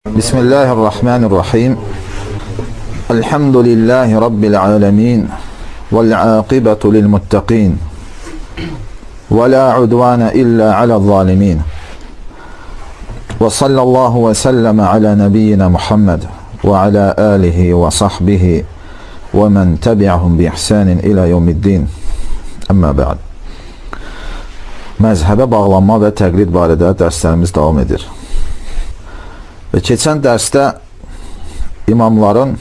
Bismillahirrahmanirrahim. Elhamdülillahi Rabbil alemin. Vel aqibatu lil muttaqin. Ve la udvana illa alel zalimin. Ve sallallahu ve sellem ala nebiyyina Muhammed ve ala alihi ve sahbihi ve men tabi'ahum bi ihsanin ila yevmiddin. Amma ba'd. Məzhəbə bağlanma və təqlid barədə dərslərimiz davam edir. Və keçən dərsdə imamların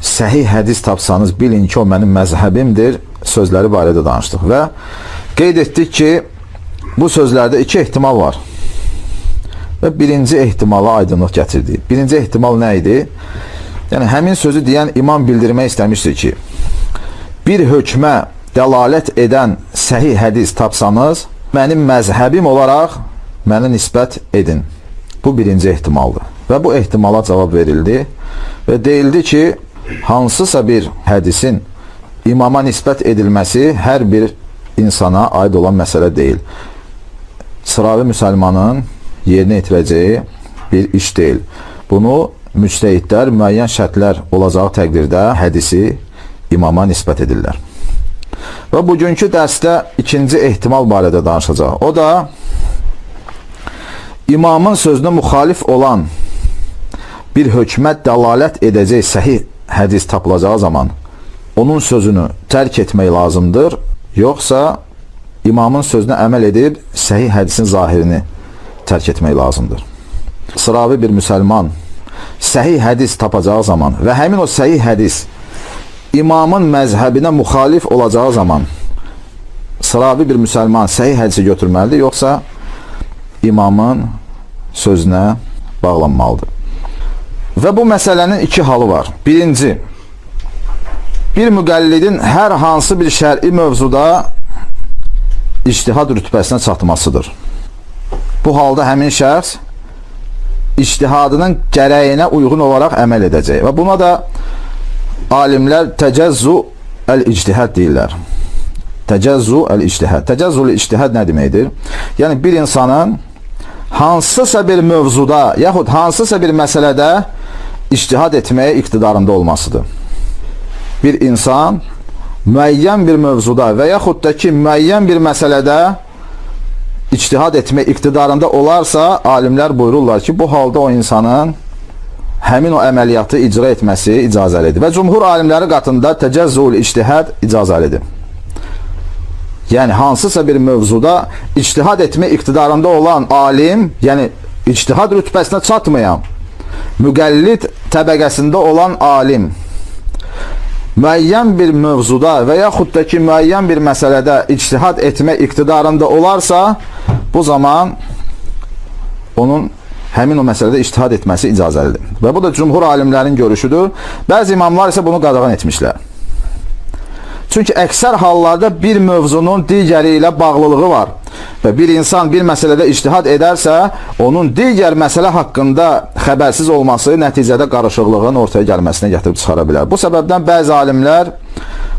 səhih hədis tapsanız bilin ki, o mənim məzhəbimdir sözləri barədə danışdıq və qeyd etdik ki, bu sözlərdə iki ehtimal var və birinci ehtimala aydınlıq gətirdik. Birinci ehtimal nə idi? Yəni, həmin sözü deyən imam bildirmək istəmişdir ki, bir hökmə dəlalət edən səhih hədis tapsanız, mənim məzhəbim olaraq mənə nisbət edin. Bu birinci ehtimaldır. Və bu ehtimala cavab verildi və deyildi ki, hansısa bir hədisin imama nisbət edilməsi hər bir insana aid olan məsələ deyil. Sıravi müsəlmanın yerinə yetirəcəyi bir iş deyil. Bunu müctəhidlər müəyyən şərtlər olacağı təqdirdə hədisi imama nisbət edirlər. Və bugünkü dərsdə ikinci ehtimal barədə danışacaq. O da imamın sözünə müxalif olan bir hökmə dəlalət edəcək səhih hədis tapılacağı zaman onun sözünü tərk etmək lazımdır, yoxsa imamın sözünə əməl edib səhih hədisin zahirini tərk etmək lazımdır. Sıravi bir müsəlman səhih hədis tapacağı zaman və həmin o səhih hədis imamın məzhəbinə müxalif olacağı zaman sıravi bir müsəlman səhih hədisi götürməlidir, yoxsa imamın sözünə bağlanmalıdır. Və bu məsələnin iki halı var. Birinci, bir müqəllidin hər hansı bir şər'i mövzuda ictihad rütbəsinə çatmasıdır. Bu halda həmin şəxs ictihadının gərəyinə uyğun olaraq əməl edəcək. Və buna da alimlər təcəzzu əl-ictihad deyirlər. Təcəzzu əl-ictihad. Təcəzzu əl-ictihad nə deməkdir? Yəni, bir insanın hansısa bir mövzuda yaxud hansısa bir məsələdə ictihad etməyə iqtidarında olmasıdır. Bir insan müəyyən bir mövzuda və yaxud da ki, müəyyən bir məsələdə ictihad etmək iqtidarında olarsa, alimlər buyururlar ki, bu halda o insanın həmin o əməliyyatı icra etməsi icazəlidir. Və cümhur alimləri qatında təcəzzül ictihad icazəlidir. Yəni, hansısa bir mövzuda ictihad etmə iqtidarında olan alim, yəni ictihad rütbəsinə çatmayan, müqəllid təbəqəsində olan alim, müəyyən bir mövzuda və yaxud da ki, müəyyən bir məsələdə ictihad etmə iqtidarında olarsa, bu zaman onun həmin o məsələdə ictihad etməsi icazəlidir. Və bu da cümhur alimlərin görüşüdür. Bəzi imamlar isə bunu qadağan etmişlər. Çünki əksər hallarda bir mövzunun digəri ilə bağlılığı var və bir insan bir məsələdə ictihad edərsə, onun digər məsələ haqqında xəbərsiz olması nəticədə qarışıqlığın ortaya gəlməsinə gətirib çıxara bilər. Bu səbəbdən bəzi alimlər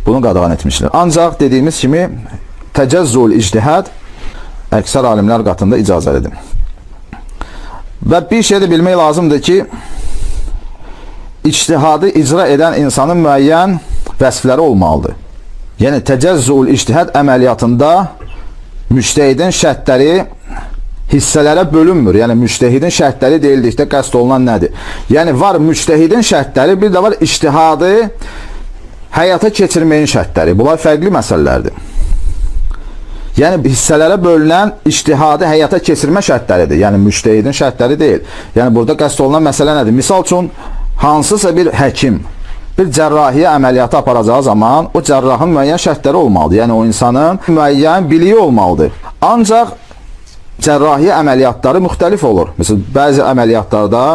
bunu qadağan etmişlər. Ancaq dediyimiz kimi təcəzzül ictihad əksər alimlər qatında icazəlidir. Və bir şey də bilmək lazımdır ki, ictihadı icra edən insanın müəyyən vəsfləri olmalıdır. Yəni, təcəzzül ictihad əməliyyatında müctəhidin şərtləri hissələrə bölünmür. Yəni, müctəhidin şərtləri deyildikdə qəsd olunan nədir? Yəni, var müctəhidin şərtləri, bir də var ictihadı həyata keçirməyin şərtləri. Bunlar fərqli məsələlərdir. Yəni, hissələrə bölünən ictihadı həyata keçirmə şərtləridir. Yəni, müctəhidin şərtləri deyil. Yəni, burada qəsd olunan məsələ nədir? Misal üçün, hansısa bir həkim bir cərrahiyyə əməliyyatı aparacağı zaman o cərrahın müəyyən şərtləri olmalıdır. Yəni, o insanın müəyyən biliyi olmalıdır. Ancaq cərrahiyyə əməliyyatları müxtəlif olur. Məsələn, bəzi əməliyyatlarda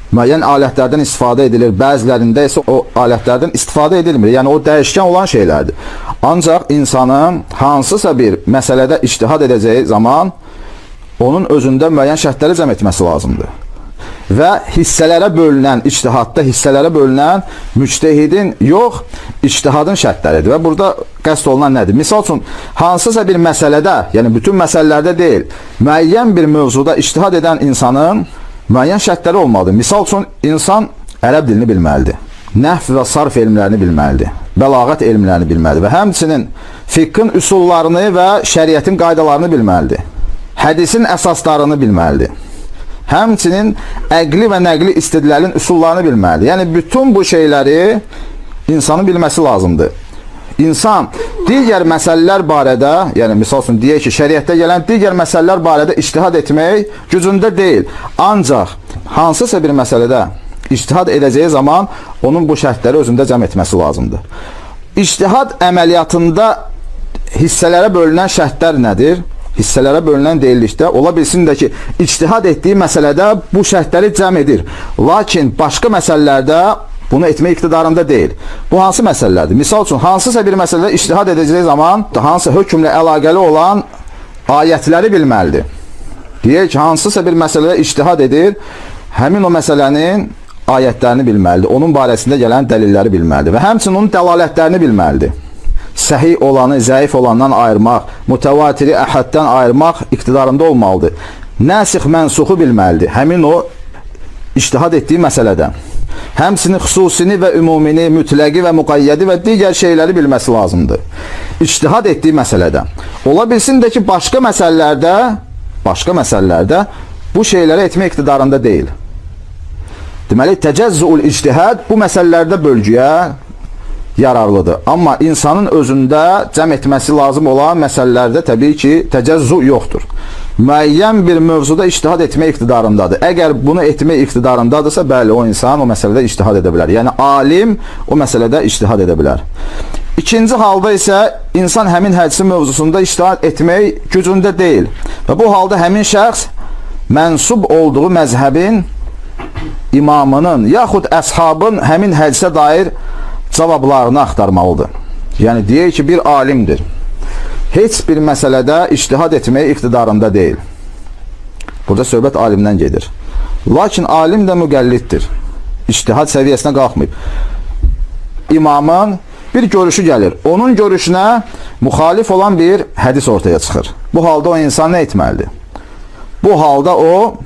müəyyən alətlərdən istifadə edilir, bəzilərində isə o alətlərdən istifadə edilmir. Yəni, o dəyişkən olan şeylərdir. Ancaq insanın hansısa bir məsələdə ictihad edəcəyi zaman onun özündə müəyyən şərtləri cəm etməsi lazımdır. Və hissələrə bölünən, ictihadda hissələrə bölünən müctəhidin yox, ictihadın şərtləridir. Və burada qəsd olunan nədir? Misal üçün, hansısa bir məsələdə, yəni bütün məsələlərdə deyil, müəyyən bir mövzuda ictihad edən insanın müəyyən şərtləri olmalıdır. Misal üçün, insan ərəb dilini bilməlidir. Nəhv və sarf elmlərini bilməlidir. Bəlağət elmlərini bilməlidir. Və həmçinin fiqhin üsullarını və şəriətin qaydalarını bilməlidir. Hədisin əsaslarını bilməlidir. Həmçinin əqli və nəqli istidlalın üsullarını bilməlidir. Yəni, bütün bu şeyləri insanın bilməsi lazımdır. İnsan digər məsələlər barədə, yəni misal üçün deyək ki, şəriətdə gələn digər məsələlər barədə ictihad etmək gücündə deyil. Ancaq hansısa bir məsələdə ictihad edəcəyi zaman onun bu şərtləri özündə cəm etməsi lazımdır. İctihad əməliyyatında hissələrə bölünən şərtlər nədir? Hissələrə bölünən deyildikdə ola bilsin də ki, ictihad etdiyi məsələdə bu şərtləri cəm edir. Lakin başqa məsələlərdə bunu etmək iqtidarında deyil. Bu hansı məsələlərdir? Misal üçün, hansısa bir məsələdə ictihad edəcəyi zaman hansı hökmlə əlaqəli olan ayətləri bilməlidir. Deyək ki, hansısa bir məsələdə ictihad edir, həmin o məsələnin ayətlərini bilməlidir. Onun barəsində gələn dəlilləri bilməlidir və həmçinin onun dəlalətlərini bilməlidir. Səhih olanı zəif olandan ayırmaq, mütəvatiri əhəddən ayırmaq iqtidarında olmalıdır. Nəsix mənsuxu bilməlidir. Həmin o ictihad etdiyi məsələdən. Həmçinin xüsusini və ümumini, mütləqi və müqayyədi və digər şeyləri bilməsi lazımdır. İctihad etdiyi məsələdən. Ola bilsin də ki, başqa məsələlərdə bu şeyləri etmək iqtidarında deyil. Deməli, təcəzzüül ictihad bu məsələlərdə bölgüyə yararlıdır. Amma insanın özündə cəm etməsi lazım olan məsələlərdə təbii ki, təcəzzü yoxdur. Müəyyən bir mövzuda ictihad etmək iqtidarındadır. Əgər bunu etmək iqtidarındadırsa, bəli, o insan o məsələdə ictihad edə bilər. Yəni, alim o məsələdə ictihad edə bilər. İkinci halda isə insan həmin hədisi mövzusunda ictihad etmək gücündə deyil. Və bu halda həmin şəxs mənsub olduğu məzhəbin imamının yaxud əshabın həmin hədisə dair cavablarını axtarmalıdır. Yəni, deyək ki, bir alimdir. Heç bir məsələdə ictihad etməyə iqtidarında deyil. Burada söhbət alimdən gedir. Lakin alim də müqəlliddir. İctihad səviyyəsinə qalxmayıb. İmamın bir görüşü gəlir. Onun görüşünə müxalif olan bir hədis ortaya çıxır. Bu halda o insan nə etməlidir? Bu halda o,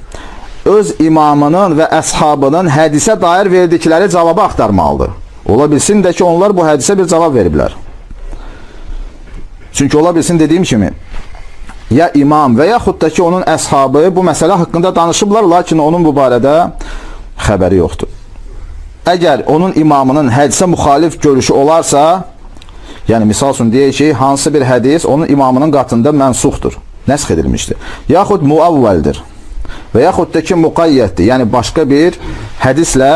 öz imamının və əshabının hədisə dair verdikləri cavabı axtarmalıdır. Ola bilsin də ki, onlar bu hədisə bir cavab veriblər. Çünki ola bilsin dediyim kimi, ya imam və yaxud da ki, onun əshabı bu məsələ haqqında danışıblar, lakin onun bu barədə xəbəri yoxdur. Əgər onun imamının hədisə müxalif görüşü olarsa, yəni misal üçün deyək ki, hansı bir hədis onun imamının qatında mənsuxdur, nəsx edilmişdir, yaxud muavvəldir və yaxud da ki, müqayyətdir, yəni başqa bir hədislə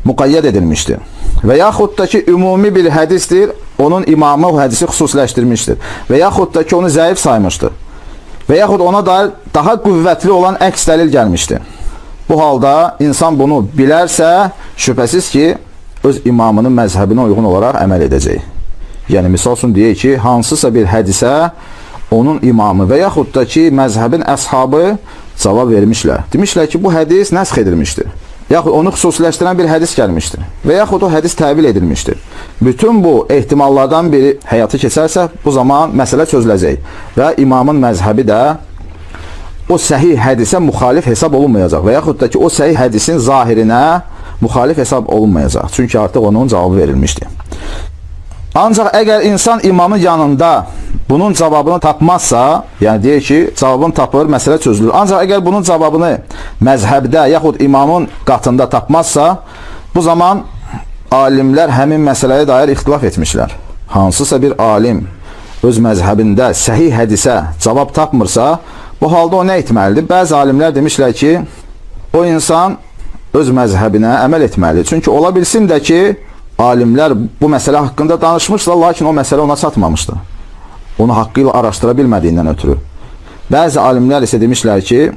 müqayyət edilmişdir. Və yaxud da ki, ümumi bir hədisdir, onun imamı o hədisi xüsusiləşdirmişdir. Və yaxud da ki, onu zəif saymışdır. Və yaxud ona dair daha qüvvətli olan əks dəlil gəlmişdir. Bu halda insan bunu bilərsə, şübhəsiz ki, öz imamının məzhəbinə uyğun olaraq əməl edəcək. Yəni, misal üçün deyək ki, hansısa bir hədisə onun imamı və yaxud da ki, məzhəbin əshabı cavab vermişlər. Demişlər ki, bu hədis nəsx edilmişdir. Yaxud onu xüsusiləşdirən bir hədis gəlmişdir. Və yaxud o hədis təvil edilmişdir. Bütün bu ehtimallardan biri həyata keçərsə, bu zaman məsələ çözüləcək. Və imamın məzhəbi də o səhih hədisə müxalif hesab olunmayacaq. Və yaxud da ki, o səhih hədisin zahirinə müxalif hesab olunmayacaq. Çünki artıq onun cavabı verilmişdir. Ancaq əgər insan imamın yanında bunun cavabını tapmazsa, yəni deyək ki, cavabını tapır, məsələ çözülür. Ancaq əgər bunun cavabını məzhəbdə yaxud imamın qatında tapmazsa, bu zaman alimlər həmin məsələyə dair ixtilaf etmişlər. Hansısa bir alim öz məzhəbində səhih hədisə cavab tapmırsa, bu halda o nə etməlidir? Bəzi alimlər demişlər ki, o insan öz məzhəbinə əməl etməlidir. Çünki ola bilsin də ki, alimlər bu məsələ haqqında danışmışlar, lakin o məsələ ona çatmamışdı. Onu haqqı ilə araşdıra bilmədiyindən ötürü. Bəzi alimlər isə demişlər ki,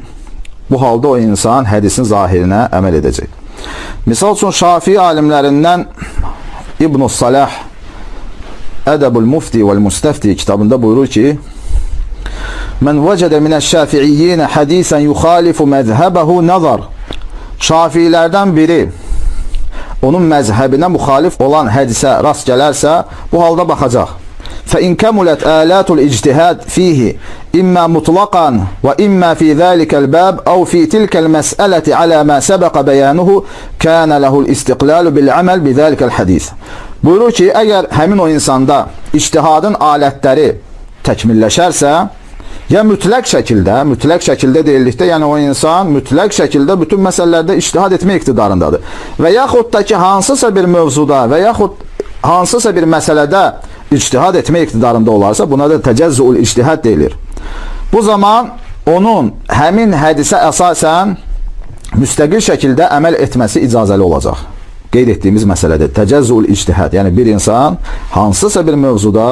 bu halda o insan hədisin zahirinə əməl edəcək. Misal üçün, Şafii alimlərindən İbn-i Salah Ədəbul Mufti vəl Müstəfti kitabında buyurur ki, Mən vəcədə minəş-şafiiyyinə hədisən yuxalifu məzhəbəhu nəzar. Şafiilərdən biri onun məzhəbinə müxalif olan hədisə rast gələrsə, bu halda baxacaq. فإن كملت آلات الاجتهاد فيه إما مطلقا وإما في ذلك الباب أو في تلك المسألة على ما سبق بيانه كان له الاستقلال بالعمل بذلك الحديث. Buyurur ki, əgər həmin o insanda ictihadın alətləri təkmilləşərsə, ya mütləq şəkildə deyildikdə, yəni o insan mütləq şəkildə bütün məsələlərdə ictihad etmək iqtidarındadır. Və yaxud da ki, hansısa bir mövzuda və yaxud hansısa bir məsələdə ictihad etmək iqtidarında olarsa, buna da təcəzzül ictihad deyilir. Bu zaman onun həmin hədisə əsasən müstəqil şəkildə əməl etməsi icazəli olacaq. Qeyd etdiyimiz məsələdir. Təcəzzül ictihad. Yəni bir insan hansısa bir mövzuda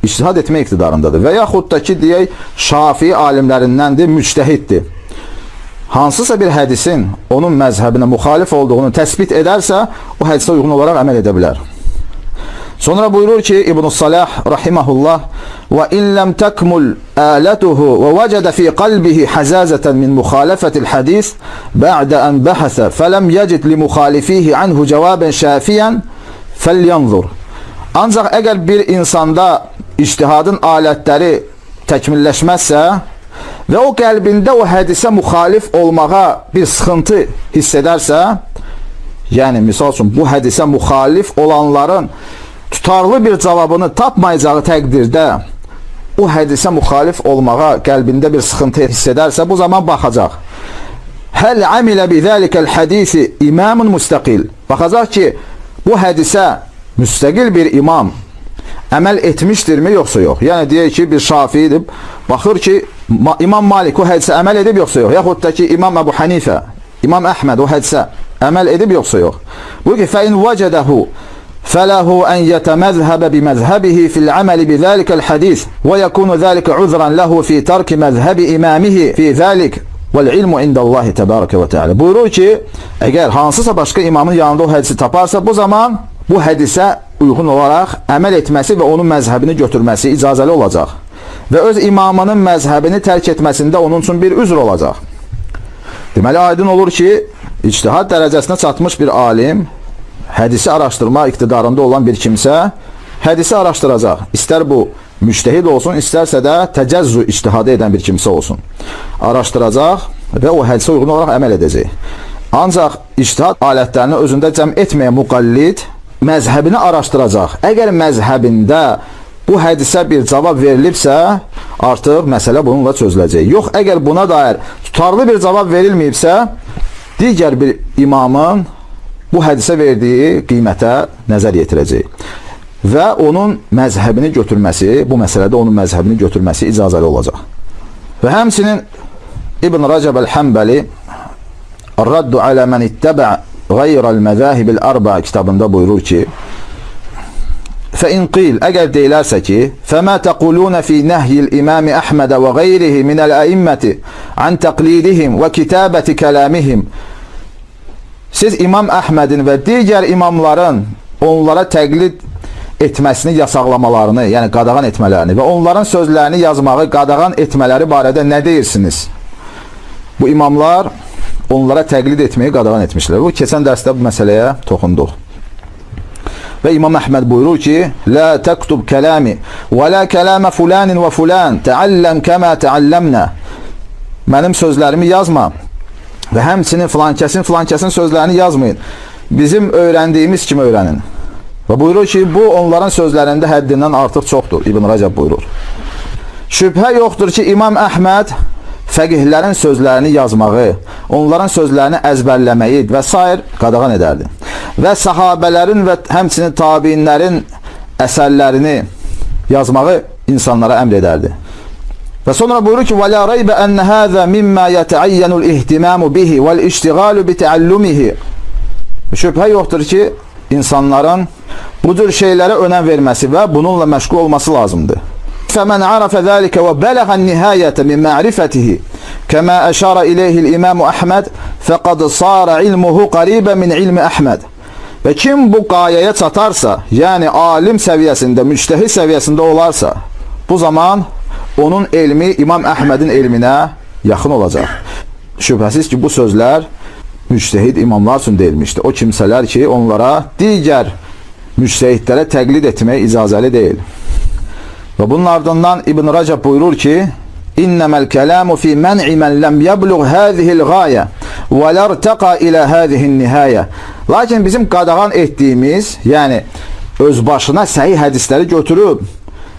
ictihad etmək iqtidarındadır. Və yaxud da ki, deyək, Şafii alimlərindəndir, müctəhiddir. Hansısa bir hədisin onun məzhəbinə müxalif olduğunu təsbit edərsə, o hədisə uyğun olaraq əməl edə bilər. Sonra buyurur ki, İbn-i Salah rahimahullah وَاِنْ لَمْ تَكْمُلْ آلَتُهُ وَوَجَدَ فِي قَلْبِهِ حَزَازَةً مِنْ مُخَالَفَةِ الْحَدِيثِ بَعْدَ أَنْ بَحَثَ فَلَمْ يَجِدْ لِمُخَالِفِيهِ عَنْهُ جَوَابًا شَافِيًا فَلْيَنْظُرْ. Ancaq əgər bir insanda ictihadın alətləri təkmilləşməzsə və o qəlbində o hədisə müxalif olmağa bir sıxıntı hiss edərsə, yəni misal üçün bu hədisə müxalif olanların tutarlı bir cavabını tapmayacağı təqdirdə o hədisə müxalif olmağa qəlbində bir sıxıntı hiss edərsə, bu zaman baxacaq. Həl amilə bizəlikəl hədisi imamun müstəqil. Baxacaq ki, bu hədisə müstəqil bir imam əməl etmişdirmi, yoxsa yox? Yəni deyək ki, bir Şafiidir, baxır ki, İmam Malik o hədisə əməl edib, yoxsa yox? Yaxud da ki, İmam Əbu Hanifə, İmam Əhməd o hədisə əməl edib, yoxsa yox? Bu ki, fəin vəcədəhu فَلَهُ أَنْ يَتَمَذْهَبَ بِمَذْهَبِهِ فِي الْعَمَلِ بِذَلِكَ الْحَدِيثِ وَيَكُونُ ذَلِكَ عُذْرًا لَهُ فِي تَرْكِ مَذْهَبِ إِمَامِهِ فِي ذَلِكَ وَالْعِلْمُ عِنْدَ اللّٰهِ تَبَارَكَ وَتَعَالَى. Buyurur ki, əgər hansısa başqa imamın yanında o hədisi taparsa, bu zaman bu hədisə uyğun olaraq əməl etməsi və onun məzhəbini götürməsi icazəli olacaq. Və öz imamının məzhəbini tərk etməsində onun üçün bir üzr olacaq. Deməli, aydın olur ki, ictihad dərəcəsinə çatmış bir alim, hədisi araşdırma iqtidarında olan bir kimsə hədisi araşdıracaq. İstər bu müctəhid olsun, istərsə də təcəzzü ictihadı edən bir kimsə olsun. Araşdıracaq və o hədisə uyğun olaraq əməl edəcək. Ancaq ictihad alətlərini özündə cəm etməyən müqallid məzhəbini araşdıracaq. Əgər məzhəbində bu hədisə bir cavab verilibsə, artıq məsələ bununla çözüləcək. Yox, əgər buna dair tutarlı bir cavab verilməyibsə, digər bir imamın bu hədisə verdiyi qiymətə nəzər yetirəcək və onun məzhəbini götürməsi, bu məsələdə onun məzhəbini götürməsi icazəli olacaq. Və həmçinin İbn Rəcəb əl-Həmbəli Ar-Raddu alə mən ittəbə qayrəl məzəhibil arba kitabında buyurur ki, فَإِنْ قِيل, əgər deyilərsə ki, فَمَا تَقُولُونَ فِي نَهْيِ الْإِمَامِ أَحْمَدَ وَغَيْرِهِ مِنَ الْأَئِمَّةِ عَنْ تَقْلِيدِهِمْ وَكِتَابَةِ كَلَامِهِمْ. Siz İmam Əhmədin və digər imamların onlara təqlid etməsini yasaqlamalarını, yəni qadağan etmələrini və onların sözlərini yazmağı qadağan etmələri barədə nə deyirsiniz? Bu imamlar onlara təqlid etməyi qadağan etmişlər. Bu, keçən dərsdə bu məsələyə toxunduq. Və İmam Əhməd buyurur ki, La təktub kələmi və la kələmə fulanin və fulan təəlləm kəmə təəlləmnə. Mənim sözlərimi yazma və həmçinin filankəsin sözlərini yazmayın. Bizim öyrəndiyimiz kimi öyrənin. Və buyurur ki, bu onların sözlərində həddindən artıq çoxdur. İbn Rəcəb buyurur. Şübhə yoxdur ki, İmam Əhməd fəqihlərin sözlərini yazmağı, onların sözlərini əzbərləməyi və s. qadağan edərdi. Və sahabələrin və həmçinin tabiinlərin əsərlərini yazmağı insanlara əmr edərdi. Və sonra buyurur ki, وَلَا رَيْبَ أَنَّ هَذَا مِمَّا يَتَعَيَّنُ الْإِهْتِمَامُ بِهِ وَالْإِشْتِغَالُ بِتَعَلُّمِهِ. Şübhə yoxdur ki, insanların bu cür şeylərə önəm verməsi və bununla məşğul olması lazımdır. فَمَنْ عَرَفَ ذَلِكَ وَبَلَغَ النِّهَايَةَ مِنْ مَعْرِفَتِهِ كَمَا أَشَارَ إِلَيْهِ الْإِمَامُ أَحْمَدْ فَقَدْ صَارَ عِلْمُهُ قَرِيبًا مِنْ عِلْمِ أَحْمَدْ. Və kim bu qayəyə çatarsa, yəni alim səviyyəsində, müctəhid səviyyəsində olarsa, bu zaman onun elmi İmam Əhmədin elminə yaxın olacaq. Şübhəsiz ki, bu sözlər müctəhid imamlar üçün deyilmişdir. O kimsələr ki, onlara digər müctəhidlərə təqlid etmək icazəli deyil. Ve bunun ardından İbn Rəcəb buyurur ki, İnnemel kelamu fi men'i men lem yablugh hâzihil gâye ve lerteqa ila hâzihin nihâye. Lakin bizim qadağan etdiyimiz, yəni öz başına səhih hədisləri götürüb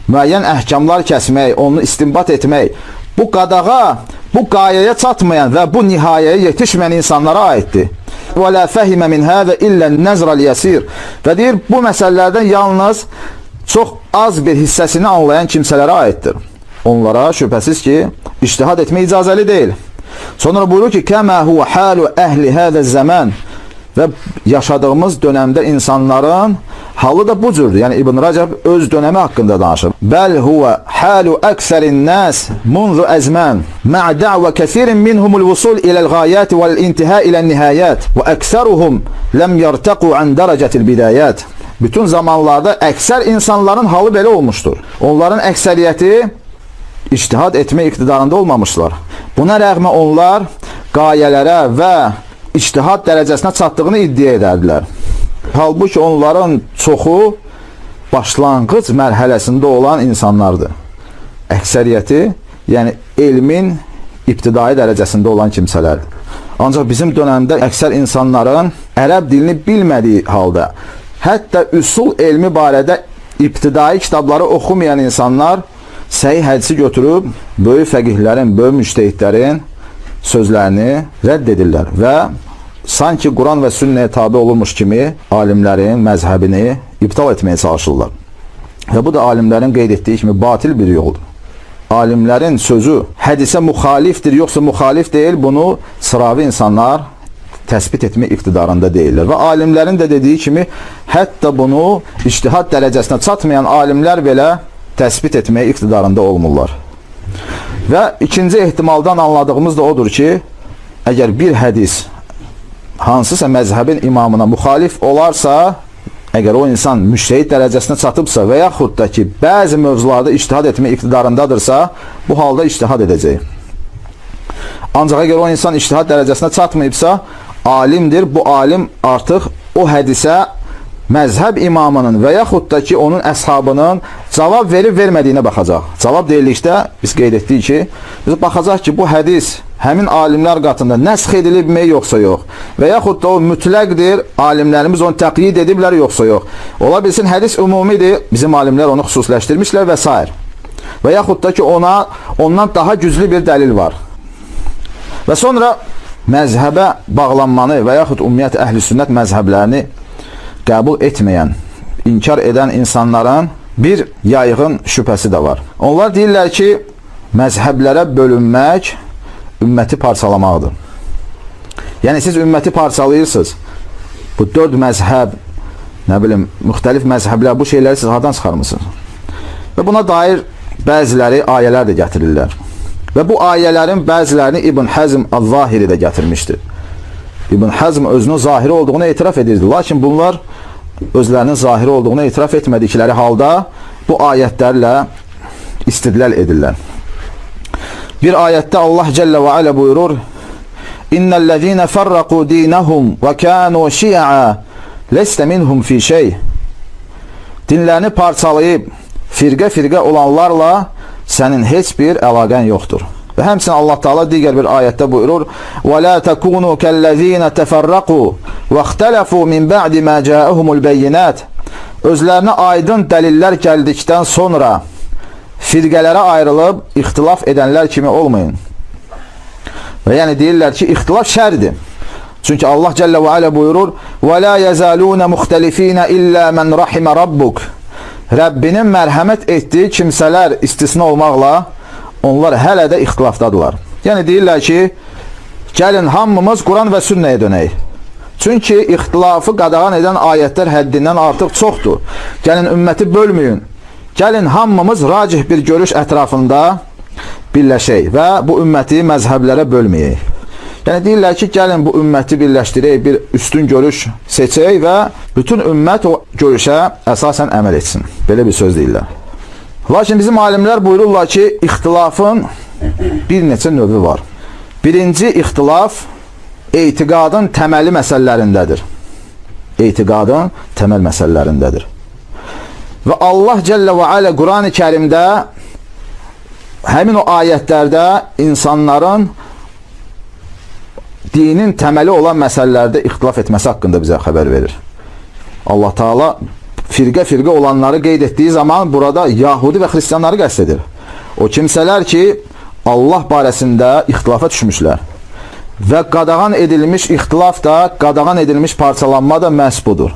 müəyyən əhkamlar kəsmək, onu istinbat etmək, bu qadağa, bu qayəyə çatmayan və bu nihayəyə yetişməyən insanlara aiddir. Və la fəhimə min həzə illə nəzrəl yəsir. Və deyir, bu məsələlərdən yalnız çox az bir hissəsini anlayan kimsələrə aiddir. Onlara şübhəsiz ki, ictihad etmək icazəli deyil. Sonra buyurur ki, kəmə huvə halu əhli həzə zəmən. Və yaşadığımız dönemdə insanların halı da bu cürdür. Yəni İbn Rəcəb öz dönemi haqqında danışır. Bəl huvə halu əksərin nəs munzu əzmən ma'a da'va kəsirin minhumul vusul iləl gayət vəl intihə iləl nihayət və əksəruhum ləm yartaqu an dərəcətil bidayət. Bütün zamanlarda əksər insanların halı belə olmuşdur. Onların əksəriyyəti ictihad etmə iqtidarında olmamışlar. Buna rəğmə onlar qayələrə və ictihad dərəcəsinə çatdığını iddia edərdilər. Halbuki onların çoxu başlanğıc mərhələsində olan insanlardır. Əksəriyyəti, yəni elmin ibtidai dərəcəsində olan kimsələrdir. Ancaq bizim dönəmdə əksər insanların ərəb dilini bilmədiyi halda, hətta üsul elmi barədə ibtidai kitabları oxumayan insanlar səhih hədisi götürüb böyük fəqihlərin, böyük müctehidlərin sözlərini rədd edirlər və sanki Quran və sünnəyə tabi olurmuş kimi alimlərin məzhəbini iptal etməyə çalışırlar. Və bu da alimlərin qeyd etdiyi kimi batil bir yoldur. Alimlərin sözü hədisə müxalifdir, yoxsa müxalif deyil, bunu sıravi insanlar təsbit etmə iqtidarında deyirlər. Və alimlərin də dediyi kimi, hətta bunu ictihad dərəcəsinə çatmayan alimlər belə təsbit etməyə iqtidarında olmurlar. Və ikinci ehtimaldan anladığımız da odur ki, əgər bir hədis hansısa məzhəbin imamına müxalif olarsa, əgər o insan müştəhid dərəcəsinə çatıbsa və yaxud da ki, bəzi mövzularda ictihad etmə iqtidarındadırsa, bu halda ictihad edəcək. Ancaq əgər o insan ictihad dərəcəsinə çatmayıbsa, alimdir, bu alim artıq o hədisə məzhəb imamının və yaxud da ki, onun əshabının cavab verib vermədiyinə baxacaq. Cavab deyildikdə biz qeyd etdik ki, biz baxacaq ki, bu hədis həmin alimlər qatında nəsx edilibmi yoxsa yox. Və yaxud da o mütləqdir, alimlərimiz onu təqyid ediblər yoxsa yox. Ola bilsin hədis ümumidir, bizim alimlər onu xüsusiləşdirmişlər və s. Və yaxud da ki, ondan daha güclü bir dəlil var. Və sonra məzhəbə bağlanmanı və yaxud ümumiyyət əhl-i sünnət məzhəblərini qəbul etməyən, inkar edən insanların bir yaygın şübhəsi də var. Onlar deyirlər ki, məzhəblərə bölünmək ümməti parçalamaqdır. Yəni siz ümməti parçalayırsınız. Bu 4 məzhəb, nə bilim, müxtəlif məzhəblər, bu şeyləri siz hardan çıxarmısınız? Və buna dair bəziləri ayələr də gətirirlər. Və bu ayələrin bəzilərini İbn Həzm Əz-Zahiri də gətirmişdir. İbn Həzm özünün zahiri olduğunu etiraf edirdi. Lakin bunlar özlərinin zahiri olduğunu etiraf etmədikləri halda bu ayətlərlə istidlal edirlər. Bir ayətdə Allah Cəllə və Alə buyurur: İnnellezîne ferraqû dînehum və kânû şi'a leste minhum fî şey. Dinlərini parçalayıb firqə-firqə olanlarla sənin heç bir əlaqən yoxdur. Və həmçinin Allah Teala digər bir ayətdə buyurur: "Və la takunu kellezîne teferraqû və ixtelefû min ba'di mâ câehumul beyinat." Özlərinə aydın dəlillər gəldikdən sonra firqələrə ayrılıb ixtilaf edənlər kimi olmayın. Və yəni deyirlər ki, ixtilaf şərdir. Çünki Allah Cəllə və Alə buyurur: "Və la yazalûne muxtelifîne illâ men rahime rabbuk." Rəbbinin mərhəmət etdiyi kimsələr istisna olmaqla onlar hələ də ixtilafdadılar. Yəni deyirlər ki, gəlin hamımız Quran və sünnəyə dönək. Çünki ixtilafı qadağan edən ayətlər həddindən artıq çoxdur. Gəlin ümməti bölməyin. Gəlin hamımız racih bir görüş ətrafında birləşək və bu ümməti məzhəblərə bölməyək. Yəni deyirlər ki, gəlin bu ümməti birləşdirək, bir üstün görüş seçək və bütün ümmət o görüşə əsasən əməl etsin. Belə bir söz deyirlər. Lakin bizim alimlər buyururlar ki, ixtilafın bir neçə növü var. Birinci ixtilaf etiqadın təməli məsələlərindədir. Etiqadın təməl məsələlərindədir. Və Allah Cəllə və Alə Quran-ı Kərimdə həmin o ayətlərdə insanların dinin təməli olan məsələlərdə ixtilaf etməsi haqqında bizə xəbər verir. Allah Taala firqə olanları qeyd etdiyi zaman burada Yahudi və Xristianları qəsd edir. O kimsələr ki, Allah barəsində ixtilafa düşmüşlər və qadağan edilmiş ixtilaf da, qadağan edilmiş parçalanma da məhz budur.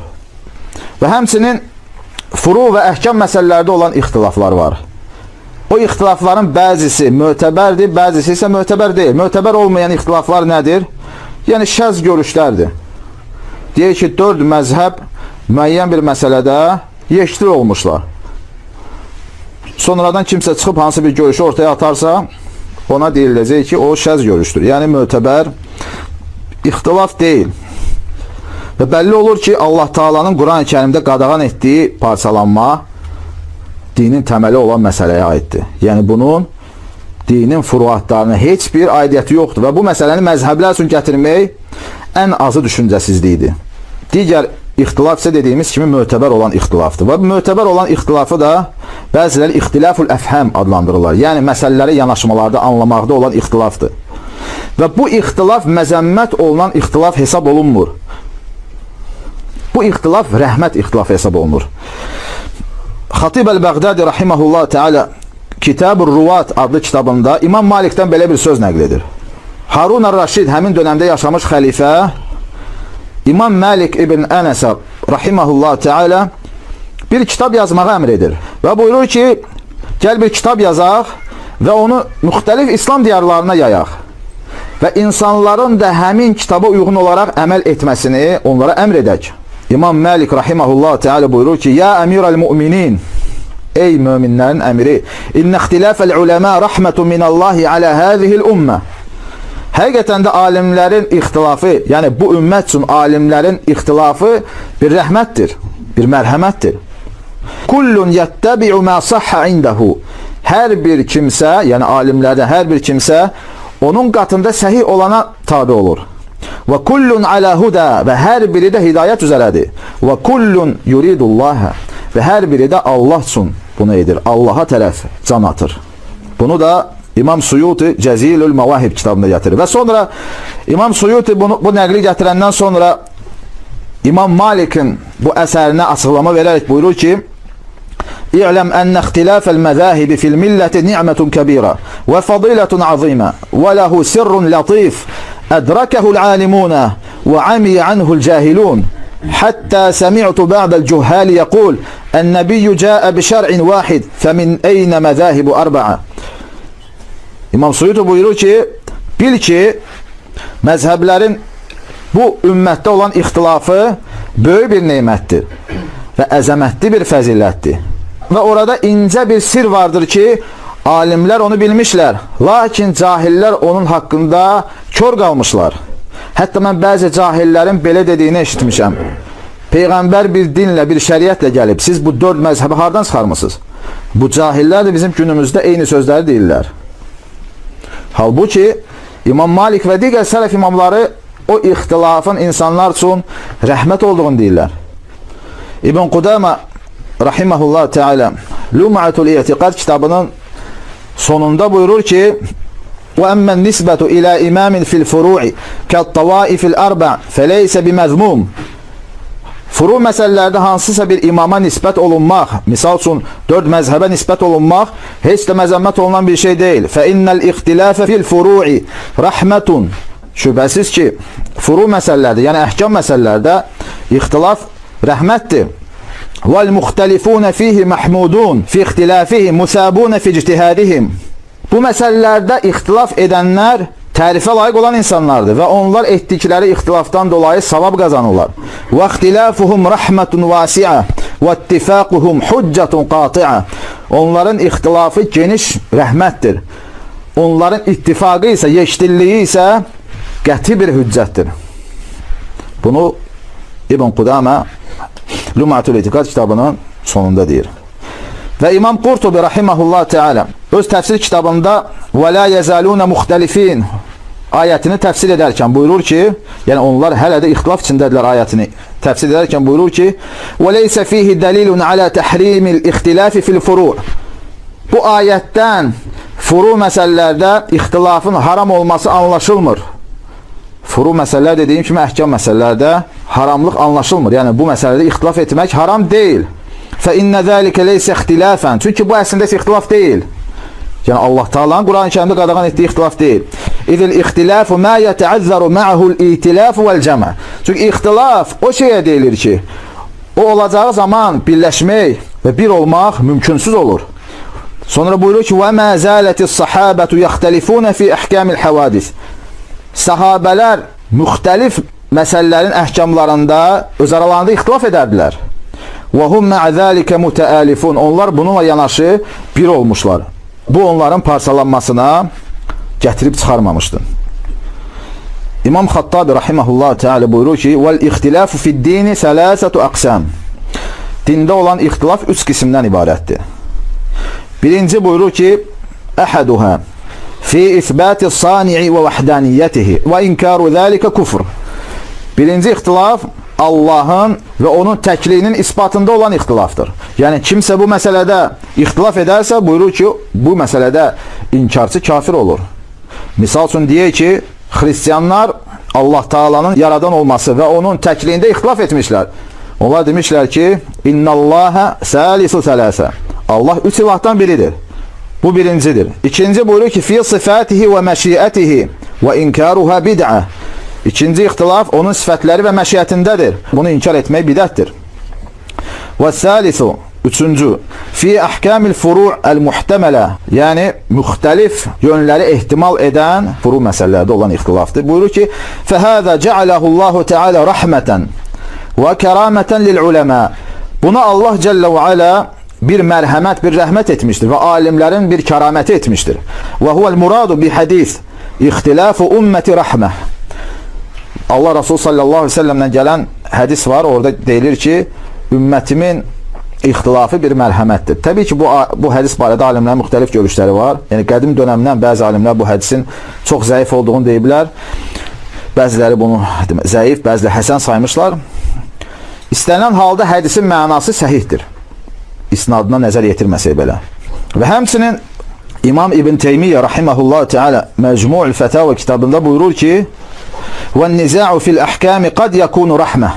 Və həmçinin furu və əhkam məsələlərdə olan ixtilaflar var. O ixtilafların bəzisi mötəbərdir, bəzisi isə mötəbər deyil. Mötəbər olmayan ixtilaflar nədir? Yəni şəz görüşlərdir. Deyək ki, 4 məzhəb müəyyən bir məsələdə yekdil olmuşlar. Sonradan kimsə çıxıb hansı bir görüşü ortaya atarsa, ona deyiləcək ki, o şəz görüşdür. Yəni mötəbər ixtilaf deyil. Və bəlli olur ki, Allah Taala'nın Quran-ı Kərimdə qadağan etdiyi parçalanma dinin təməli olan məsələyə aiddir. Yəni bunun dinin furuatlarına heç bir aidiyyəti yoxdur və bu məsələni məzhəblər üçün gətirmək ən azı düşüncəsizlikdir. Digər ixtilaf isə dediyimiz kimi mötəbər olan ixtilafdır. Və mötəbər olan ixtilafı da bəziləri ixtilaful əfhəm adlandırırlar. Yəni məsələləri yanaşmalarda, anlamaqda olan ixtilafdır. Və bu ixtilaf məzəmmət olunan ixtilaf hesab olunmur. Bu ixtilaf rəhmət ixtilafı hesab olunur. Xatib el-Bəğdadi rahimehullah Teala Kitab-ur Ruvat adlı kitabında İmam Malikdən belə bir söz nəql edir. Harun el-Raşid həmin dövrdə yaşamış xəlifə İmam Malik ibn Ənəsə rahimehullah Teala bir kitab yazmağa əmr edir və buyurur ki, gəl bir kitab yazaq və onu müxtəlif İslam diyarlarına yayaq və insanların da həmin kitaba uyğun olaraq əməl etməsini onlara əmr edək. İmam Malik rahimehullah Teala buyurur ki, ya əmirəl müminin, ey möminlərin əmiri, İnnə ixtilafəl uləmə rəhmətun minallahi alə həzihil ümmə. Həqiqətən də alimlərin ixtilafı, yəni bu ümmət üçün alimlərin ixtilafı bir rəhmətdir, bir mərhəmətdir. Kullun yəttəbi'u mə səhhə indəhu. Hər bir kimsə, yəni alimlərdən hər bir kimsə onun qatında səhih olana tabi olur. Və kullun alə hudə, və hər biri də hidayət üzərədir. Və kullun yuridullaha, və hər biri də Allah üçün bunu edir. Allaha tərəf can atır. Bunu da İmam Suyuti Cəzilül Məvahib kitabında gətirir. Və sonra İmam Suyuti bu nəqli gətirəndən sonra İmam Malikin bu əsərinə açıqlama verərək buyurur ki, İ'ləm ənə ixtilafəl məzəhibi fil milləti ni'mətun kəbirə və fadilətun azimə və ləhu sirrun latif أدركه العالمون وعمي عنه الجاهلون حتى سمعت بعض الجهال يقول النبي جاء بشرع واحد فمن أين مذاهب أربعة. İmam Suyuti buyurur ki, bil ki, məzhəblərin bu ümmətdə olan ixtilafı böyük bir neymətdir və əzəmətli bir fəzilətdir. Və orada incə bir sir vardır ki, alimlər onu bilmişlər, lakin cahillər onun haqqında kör qalmışlar. Hətta mən bəzi cahillərin belə dediyini eşitmişəm. Peyğəmbər bir dinlə, bir şəriətlə gəlib, siz bu 4 məzhəbi hardan çıxarmısınız? Bu cahillər də bizim günümüzdə eyni sözləri deyirlər. Halbuki İmam Malik və digər sələf imamları o ixtilafın insanlar üçün rəhmət olduğunu deyirlər. İbn Qudama rahimehullah Teala Lum'atul İ'tiqad kitabının sonunda buyurur ki, وَأَمَّا النِّسْبَةُ إِلَى إِمَامٍ فِي الْفُرُوعِ كَالطَّوَائِفِ الْأَرْبَعِ فَلَيْسَ بِمَذْمُومٍ. Furu məsələlərdə hansısa bir imama nisbət olunmaq, misal üçün 4 məzhəbə nisbət olunmaq, heç də məzəmmət olunan bir şey deyil. فَإِنَّ الْإِخْتِلَافَ فِي الْفُرُوعِ رَحْمَةٌ. Şübhəsiz ki, furu məsələlərdə, yəni əhkam məsələlərdə ixtilaf rəhmətdir. وَالْمُخْتَلِفُونَ فِيهِ مَحْمُودُونَ فِي اِخْتِلَافِهِمْ مُسَابُونَ فِي اجْتِهَادِهِمْ. Bu məsələlərdə ixtilaf edənlər tərifə layiq olan insanlardır və onlar etdikləri ixtilafdan dolayı savab qazanırlar. وَاخْتِلَافُهُمْ رَحْمَةٌ وَاسِعَةٌ وَاتِّفَاقُهُمْ حُجَّةٌ قَاطِعَةٌ. Onların ixtilafı geniş rəhmətdir. Onların ittifaqı isə, yeşdilliyi isə qəti bir hüccətdir. Bunu İbn Qudama Lum'atul İ'tiqad kitabının sonunda deyir. Və İmam Qurtubi rahimehullah Teala öz təfsir kitabında وَلَا يَزَالُونَ مُخْتَلِفِينَ ayətini təfsir edərkən buyurur ki, Yəni onlar hələ də ixtilaf içindədirlər ayətini təfsir edərkən buyurur ki: "Və leysə fihi dalilun ala tahrimil ixtilafi fil furu'." Bu ayətdən furu məsələlərdə ixtilafın haram olması anlaşılmır. Furu məsələlər dediyim kimi əhkam məsələlərdə haramlıq anlaşılmır. Yəni bu məsələdə ixtilaf etmək haram deyil. Fə innə zəlikə leysə ixtilafən. Çünki bu əslində ixtilaf deyil. Yəni Allah Taala'nın Quran-Kərimdə qadağan etdiyi ixtilaf deyil. İzil ixtilafu ma yetəəzzəru ma'hul itilaf vəl cəmə. Çünki ixtilaf o şeyə deyilir ki, o olacağı zaman birləşmək və bir olmaq mümkünsüz olur. Sonra buyurur ki: "Və mə zələtis sahabetu yaxtelifun fi ahkamil havadis." Sahabələr müxtəlif məsələlərin əhkamlarında öz aralarında ixtilaf edərdilər. Və hum ma'a zalika mutaalifun. Onlar bununla yanaşı bir olmuşlar. Bu onların parçalanmasına gətirib çıxarmamışdı. İmam Xattabi rahimehullah teala buyurur ki: "Vel ihtilafu fi'd-din salasatu aqsam." Dində olan ixtilaf 3 qismdən ibarətdir. Birinci buyurur ki: "Ahaduha fi isbati as-sani'i ve vahdaniyetihi ve inkaru zalika kufr." Birinci ixtilaf Allahın və onun təkliyinin isbatında olan ixtilafdır. Yəni kimsə bu məsələdə ixtilaf edərsə, buyurur ki, bu məsələdə inkarçı kafir olur. Misal üçün deyək ki, xristiyanlar Allah Taala'nın yaradan olması və onun təkliyində ixtilaf etmişlər. Onlar demişlər ki: "İnnallaha salisu salasa." Allah 3 ilahdan biridir. Bu birincidir. İkinci buyurur ki: "Fi sifatihi ve meşiyetihi ve inkaruha bid'ah." İkinci ixtilaf onun sifətləri və məşiyyətindədir. Bunu inkar etmək bidətdir. Və salisu, üçüncü, fi ahkamil furu' el-muhtemele, yəni müxtəlif yönləri ehtimal edən furu məsələlərdə olan ixtilafdır. Buyurur ki: "Fəhəzə cealəhullahu teala rahmeten və kərameten lil-uləmə." Buna Allah Cəllə və Alə bir mərhəmət, bir rəhmət etmişdir və alimlərin bir kəraməti etmişdir. Və huvəl muradu bi hadis ixtilafu ümmeti rahmə. Allah Resulü sallallahu aleyhi ve sellem'den gələn hədis var. Orada deyilir ki, ümmətimin ixtilafı bir mərhəmətdir. Təbii ki, bu hədis barədə alimlərin müxtəlif görüşləri var. Yəni qədim dönəmdən bəzi alimlər bu hədisin çox zəif olduğunu deyiblər. Bəziləri bunu zəif, bəziləri həsən saymışlar. İstənilən halda hədisin mənası səhihdir. İsnadına nəzər yetirməsək belə. Və həmçinin İmam İbn Teymiyyə rahimehullah teala Mecmu'ul Fetava kitabında buyurur ki: "Ven-niza'u fil-ahkam qad yakunu rahmə."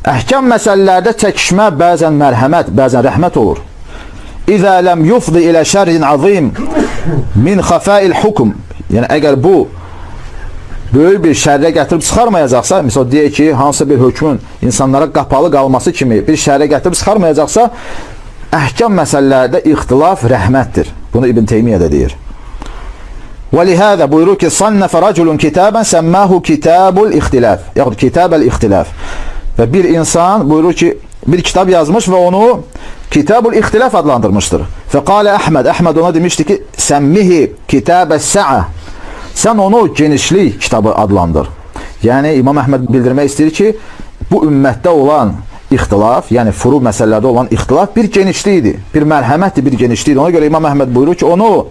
Əhkam məsələlərdə çəkişmə bəzən mərhəmət, bəzən rəhmət olur. "İzə lem yufdi ilə şərrin azim min xafa'il hukm." Yəni əgər bu böyük bir şərrə gətirib çıxarmayacaqsa, misal deyək ki, hansı bir hökmün insanlara qapalı qalması kimi bir şərrə gətirib çıxarmayacaqsa, əhkam məsələlərdə ixtilaf rəhmətdir. Bunu İbn Teymiyyə də deyir. وَلِهَذَا buyurur ki: "Sannəfə rəculun kitaban səmməhu kitabul ixtilaf." Yəni kitabul ixtilaf. Və bir insan buyurur ki, bir kitab yazmış və onu Kitabul İxtilaf adlandırmışdır. Fəqalə Əhməd. Əhməd ona demişdi ki: "Səmmihi kitabəs-sə'a." Sən onu genişlik kitabı adlandır. Yəni İmam Əhməd bildirmək istəyir ki, bu ümmətdə olan ixtilaf, yəni furu məsələlərdə olan ixtilaf bir genişlikdir, bir mərhəmətdir, bir genişlikdir. Ona görə İmam Əhməd buyurur ki, onu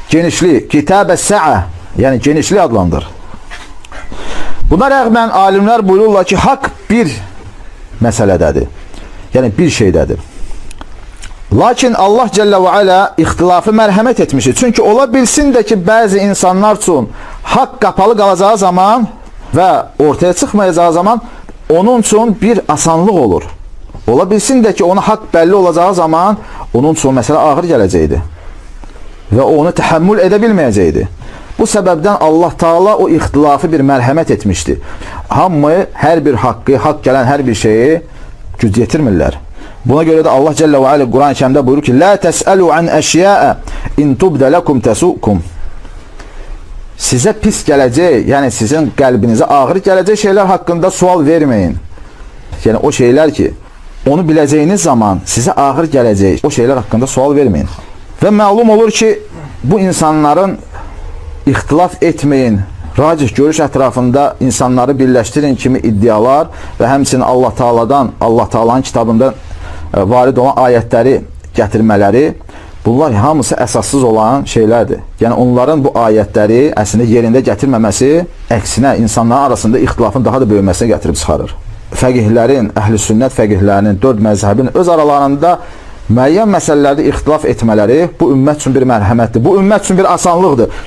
genişlik, kitabəs-sə'a, yəni genişlik adlandır. Buna rəğmən alimlər buyururlar ki, haqq bir məsələdədir. Yəni bir şeydədir. Lakin Allah Cəllə və Alə ixtilafı mərhəmət etmişdir. Çünki ola bilsin də ki, bəzi insanlar üçün haqq qapalı qalacağı zaman və ortaya çıxmayacağı zaman onun üçün bir asanlıq olur. Ola bilsin də ki, ona haqq bəlli olacağı zaman onun üçün məsələ ağır gələcəkdir. Və onu təhəmmül edə bilməyəcəkdir. Bu səbəbdən Allah Taala o ixtilafı bir mərhəmət etmişdir. Hamı hər bir haqqı, haqq gələn hər bir şeyi güc yetirmirlər. Buna görə də Allah Cəllə və Alə Quran-ı Kərimdə buyurur ki: "La təsəlu an əşya'a in tubda lakum tasukum." Sizə pis gələcək, yəni sizin qəlbinizə ağır gələcək şeylər haqqında sual verməyin. Yəni o şeylər ki, onu biləcəyiniz zaman sizə ağır gələcək, o şeylər haqqında sual verməyin. Və məlum olur ki, bu insanların ixtilaf etməyin, racih görüş ətrafında insanları birləşdirin kimi iddialar və həmçinin Allah Taala'dan, Allah Taala'nın kitabında varid olan ayətləri gətirmələri Bunlar hamısı əsassız olan şeylərdir. Yəni onların bu ayətləri əslində yerində gətirməməsi əksinə insanların arasında ixtilafın daha da böyüməsinə gətirib çıxarır. Fəqihlərin, əhl-i sünnət fəqihlərinin, 4 məzhəbin öz aralarında müəyyən məsələlərdə ixtilaf etmələri bu ümmət üçün bir mərhəmətdir. Bu ümmət üçün bir asanlıqdır.